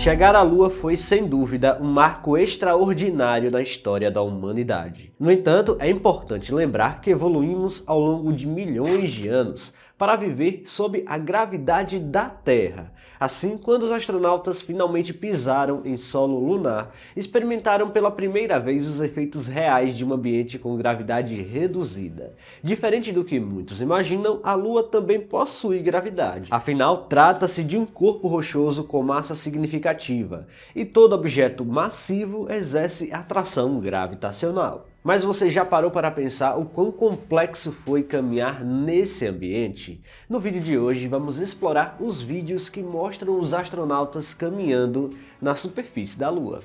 Chegar à Lua foi, sem dúvida, um marco extraordinário na história da humanidade. No entanto, é importante lembrar que evoluímos ao longo de milhões de anos para viver sob a gravidade da Terra. Assim, quando os astronautas finalmente pisaram em solo lunar, experimentaram pela primeira vez os efeitos reais de um ambiente com gravidade reduzida. Diferente do que muitos imaginam, a Lua também possui gravidade. Afinal, trata-se de um corpo rochoso com massa significativa, e todo objeto massivo exerce atração gravitacional. Mas você já parou para pensar o quão complexo foi caminhar nesse ambiente? No vídeo de hoje vamos explorar os vídeos que mostram os astronautas caminhando na superfície da Lua.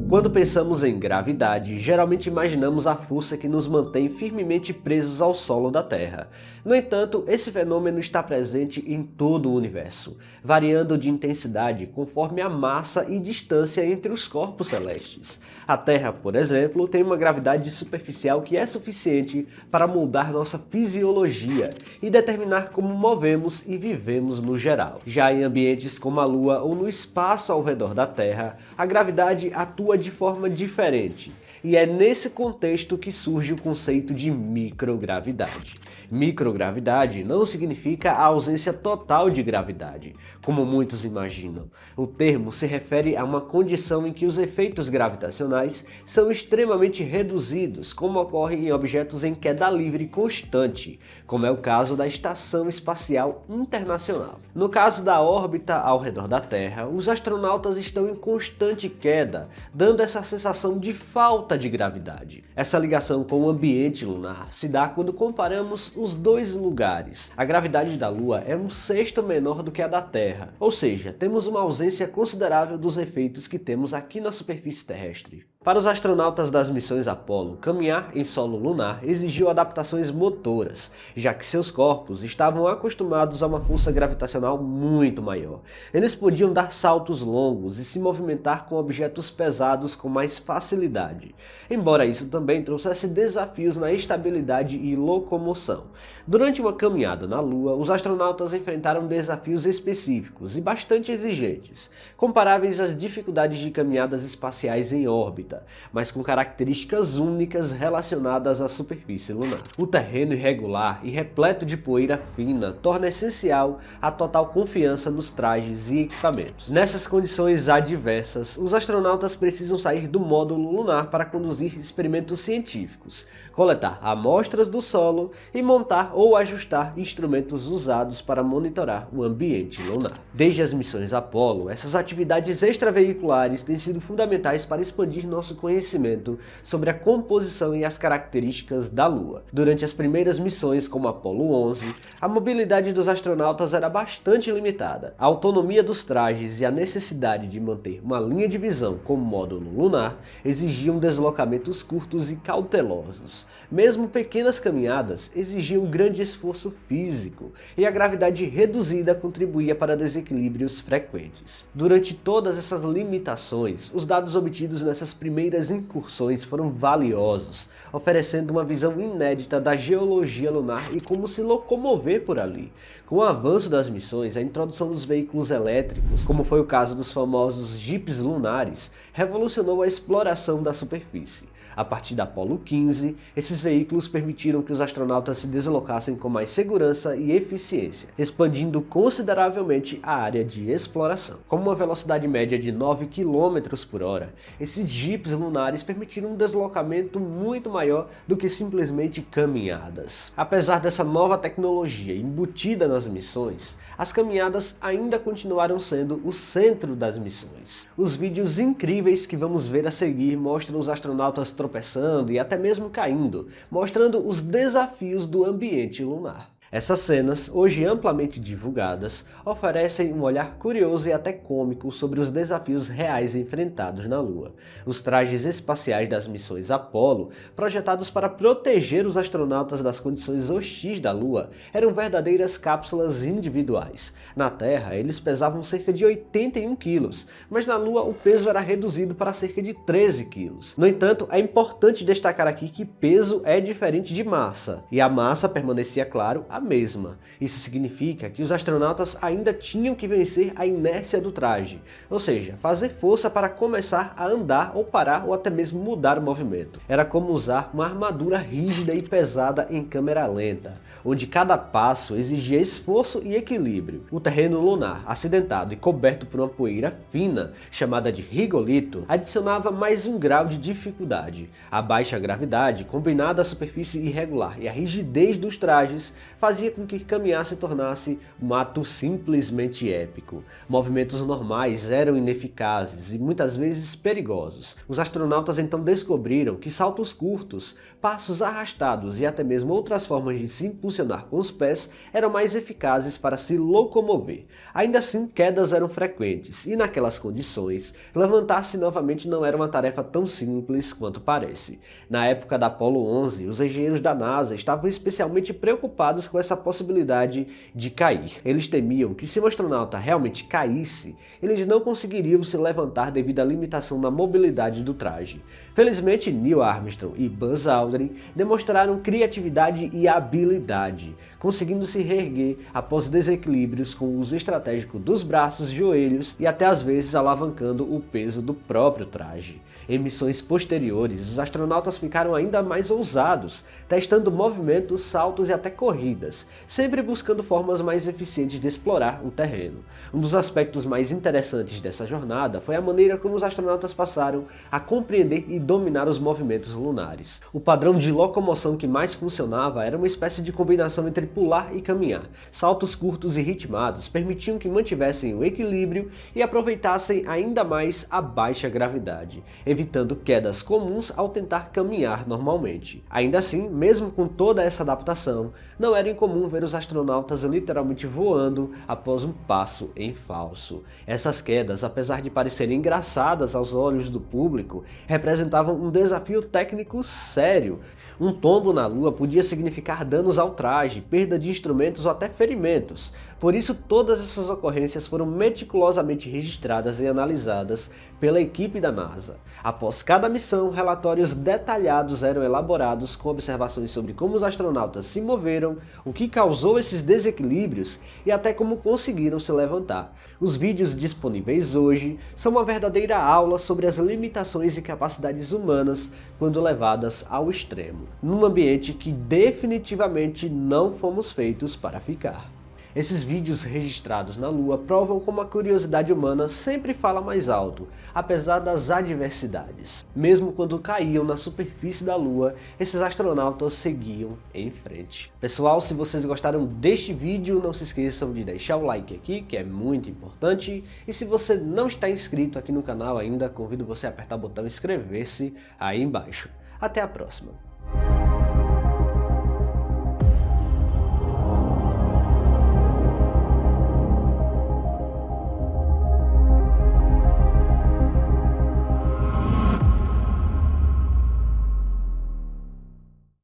Quando pensamos em gravidade, geralmente imaginamos a força que nos mantém firmemente presos ao solo da Terra. No entanto, esse fenômeno está presente em todo o universo, variando de intensidade conforme a massa e distância entre os corpos celestes. A Terra, por exemplo, tem uma gravidade superficial que é suficiente para moldar nossa fisiologia e determinar como movemos e vivemos no geral. Já em ambientes como a Lua ou no espaço ao redor da Terra, a gravidade atua de forma diferente. E é nesse contexto que surge o conceito de microgravidade. Microgravidade não significa a ausência total de gravidade, como muitos imaginam. O termo se refere a uma condição em que os efeitos gravitacionais são extremamente reduzidos, como ocorre em objetos em queda livre constante, como é o caso da Estação Espacial Internacional. No caso da órbita ao redor da Terra, os astronautas estão em constante queda, dando essa sensação de falta de gravidade. Essa ligação com o ambiente lunar se dá quando comparamos os dois lugares. A gravidade da Lua é 1/6 menor do que a da Terra, ou seja, temos uma ausência considerável dos efeitos que temos aqui na superfície terrestre. Para os astronautas das missões Apollo, caminhar em solo lunar exigiu adaptações motoras, já que seus corpos estavam acostumados a uma força gravitacional muito maior. Eles podiam dar saltos longos e se movimentar com objetos pesados com mais facilidade, embora isso também trouxesse desafios na estabilidade e locomoção. Durante uma caminhada na Lua, os astronautas enfrentaram desafios específicos e bastante exigentes, comparáveis às dificuldades de caminhadas espaciais em órbita, mas com características únicas relacionadas à superfície lunar. O terreno irregular e repleto de poeira fina torna essencial a total confiança nos trajes e equipamentos. Nessas condições adversas, os astronautas precisam sair do módulo lunar para conduzir experimentos científicos, coletar amostras do solo e montar ou ajustar instrumentos usados para monitorar o ambiente lunar. Desde as missões Apollo, essas atividades extraveiculares têm sido fundamentais para expandir nosso conhecimento sobre a composição e as características da Lua. Durante as primeiras missões, como Apollo 11, a mobilidade dos astronautas era bastante limitada. A autonomia dos trajes e a necessidade de manter uma linha de visão como módulo lunar exigiam deslocamentos curtos e cautelosos. Mesmo pequenas caminhadas exigiam grande esforço físico, e a gravidade reduzida contribuía para desequilíbrios frequentes. Durante todas essas limitações, os dados obtidos nessas primeiras incursões foram valiosos, oferecendo uma visão inédita da geologia lunar e como se locomover por ali. Com o avanço das missões, a introdução dos veículos elétricos, como foi o caso dos famosos jipes lunares, revolucionou a exploração da superfície. A partir da Apollo 15, esses veículos permitiram que os astronautas se deslocassem com mais segurança e eficiência, expandindo consideravelmente a área de exploração. Com uma velocidade média de 9 km por hora, esses jipes lunares permitiram um deslocamento muito maior do que simplesmente caminhadas. Apesar dessa nova tecnologia embutida nas missões, as caminhadas ainda continuaram sendo o centro das missões. Os vídeos incríveis que vamos ver a seguir mostram os astronautas tropeçando e até mesmo caindo, mostrando os desafios do ambiente lunar. Essas cenas, hoje amplamente divulgadas, oferecem um olhar curioso e até cômico sobre os desafios reais enfrentados na Lua. Os trajes espaciais das missões Apollo, projetados para proteger os astronautas das condições hostis da Lua, eram verdadeiras cápsulas individuais. Na Terra, eles pesavam cerca de 81 quilos, mas na Lua o peso era reduzido para cerca de 13 quilos. No entanto, é importante destacar aqui que peso é diferente de massa, e a massa permanecia, claro, a mesma. Isso significa que os astronautas ainda tinham que vencer a inércia do traje, ou seja, fazer força para começar a andar ou parar ou até mesmo mudar o movimento. Era como usar uma armadura rígida e pesada em câmera lenta, onde cada passo exigia esforço e equilíbrio. O terreno lunar, acidentado e coberto por uma poeira fina, chamada de rigolito, adicionava mais um grau de dificuldade. A baixa gravidade, combinada à superfície irregular e a rigidez dos trajes, fazia com que caminhar se tornasse um ato simplesmente épico. Movimentos normais eram ineficazes e muitas vezes perigosos. Os astronautas então descobriram que saltos curtos, passos arrastados e até mesmo outras formas de se impulsionar com os pés eram mais eficazes para se locomover. Ainda assim, quedas eram frequentes e naquelas condições, levantar-se novamente não era uma tarefa tão simples quanto parece. Na época da Apollo 11, os engenheiros da NASA estavam especialmente preocupados com essa possibilidade de cair. Eles temiam que se o astronauta realmente caísse, eles não conseguiriam se levantar devido à limitação na mobilidade do traje. Felizmente, Neil Armstrong e Buzz Aldrin demonstraram criatividade e habilidade, conseguindo se reerguer após desequilíbrios com o uso estratégico dos braços, joelhos e até às vezes alavancando o peso do próprio traje. Em missões posteriores, os astronautas ficaram ainda mais ousados, testando movimentos, saltos e até corridas, sempre buscando formas mais eficientes de explorar o terreno. Um dos aspectos mais interessantes dessa jornada foi a maneira como os astronautas passaram a compreender e dominar os movimentos lunares. O padrão de locomoção que mais funcionava era uma espécie de combinação entre pular e caminhar. Saltos curtos e ritmados permitiam que mantivessem o equilíbrio e aproveitassem ainda mais a baixa gravidade, evitando quedas comuns ao tentar caminhar normalmente. Ainda assim, mesmo com toda essa adaptação, não era incomum ver os astronautas literalmente voando após um passo em falso. Essas quedas, apesar de parecerem engraçadas aos olhos do público, representavam um desafio técnico sério. Um tombo na Lua podia significar danos ao traje, perda de instrumentos ou até ferimentos. Por isso, todas essas ocorrências foram meticulosamente registradas e analisadas pela equipe da NASA. Após cada missão, relatórios detalhados eram elaborados com observações sobre como os astronautas se moveram, o que causou esses desequilíbrios e até como conseguiram se levantar. Os vídeos disponíveis hoje são uma verdadeira aula sobre as limitações e capacidades humanas quando levadas ao extremo, num ambiente que definitivamente não fomos feitos para ficar. Esses vídeos registrados na Lua provam como a curiosidade humana sempre fala mais alto, apesar das adversidades. Mesmo quando caíam na superfície da Lua, esses astronautas seguiam em frente. Pessoal, se vocês gostaram deste vídeo, não se esqueçam de deixar o like aqui, que é muito importante. E se você não está inscrito aqui no canal ainda, convido você a apertar o botão inscrever-se aí embaixo. Até a próxima!